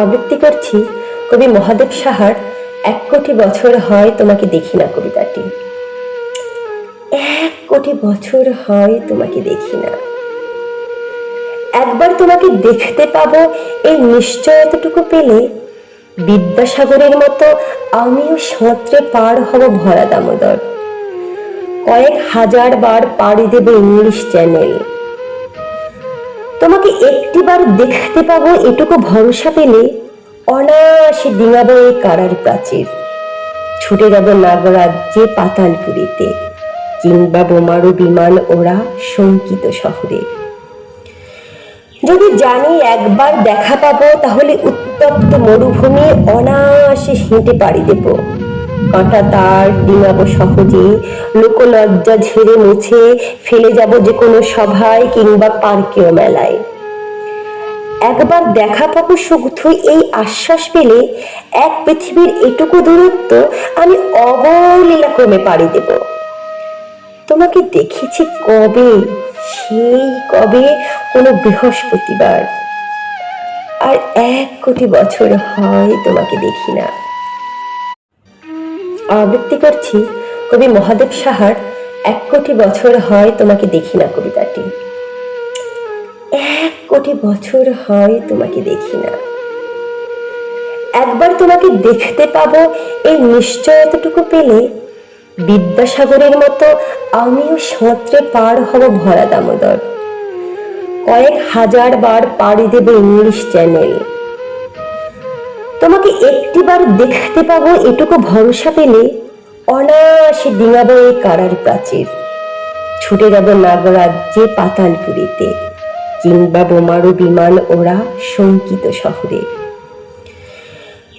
আবৃত্তি করছি কবি মহাদেব সাহার ১ কোটি বছর হয় তোমাকে দেখি না কবিতাটি। ১ কোটি বছর হয় তোমাকে দেখি না, একবার তোমাকে দেখতে পাবো এই নিশ্চয়তাটুকু পেলে বিদ্যাসাগরের মতো আমিও সাঁতরে পার হব ভরা দামোদর। কয়েক হাজার বার পাড়ি দেবে ইংলিশ চ্যানেল। তোমাকে একটিবার দেখতে পাবো এটুকু ভরসা পেলে অনায়াসে ডিঙাবো এই কারার প্রাচীর। ছুটে যাব নাগরাজ্যে পাতালপুরীতে, কিংবা বোমারু বিমান ওরা শঙ্কিত শহরে। যদি জানি একবার দেখা পাবো তাহলে উত্তপ্ত মরুভূমি অনায়াসে হেঁটে পাড়ি দেব। কাঁটা তার ডিঙাবো সহজে, লোকলজ্জা ঝেড়ে মুছে ফেলে যাব যে কোনো সভায় কিংবা পার্কেও মেলায়। একবার দেখা পাবো শুধু এই আশ্বাস পেলে এক পৃথিবীর এটুকু দূরত্ব আমি অবলীলা ক্রমে পাড়ি দেব। তোমাকে দেখেছি কবে, সেই কবে কোনো বৃহস্পতিবার, আর ১ কোটি বছর হয় তোমাকে দেখি না। আবৃত্তি করছি কবি মহাদেব সাহার ১ কোটি বছর হয় তোমাকে দেখি না কবিতাটি। ১ কোটি বছর হয় তোমাকে দেখি না, একবার তোমাকে দেখতে পাবো এই নিশ্চয়তাটুকু পেলে বিদ্যাসাগরের মতো আমিও সাঁতরে পার হব ভরা দামোদর। কয়েক হাজার বার পাড়ি দেবে ইংলিশ চ্যানেল। তোমাকে একটিবার দেখতে পাবো এটুকু ভরসা পেলে অনায়াসে ডিঙাবো এই কারার প্রাচীর। ছুটে যাব নাগরাজ্যে পাতালপুরীতে, কিংবা বোমারু বিমান ওরা শঙ্কিত শহরে।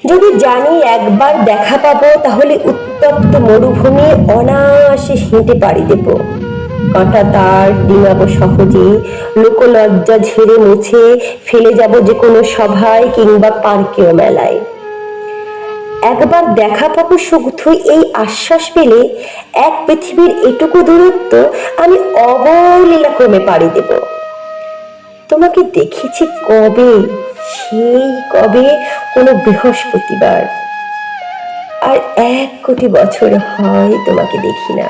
যদি জানি একবার দেখা পাবো তাহলে উত্তপ্ত মরুভূমি অনায়াসে হেঁটে পাড়ি দেব। কাঁটা তার ডিঙাবো সহজে, লোকলজ্জা ঝেড়ে মুছে ফেলে যাব যে কোনো সভায় কিংবা পার্কেও মেলায়। একবার দেখা পাবো শুধু এই আশ্বাস পেলে এক পৃথিবীর এটুকু দূরত্ব আমি অবলীলা ক্রমে পাড়ি দেব। তোমাকে দেখেছি কবে, সেই কবে কোনো বৃহস্পতিবার, আর ১ কোটি বছর হয় তোমাকে দেখি না।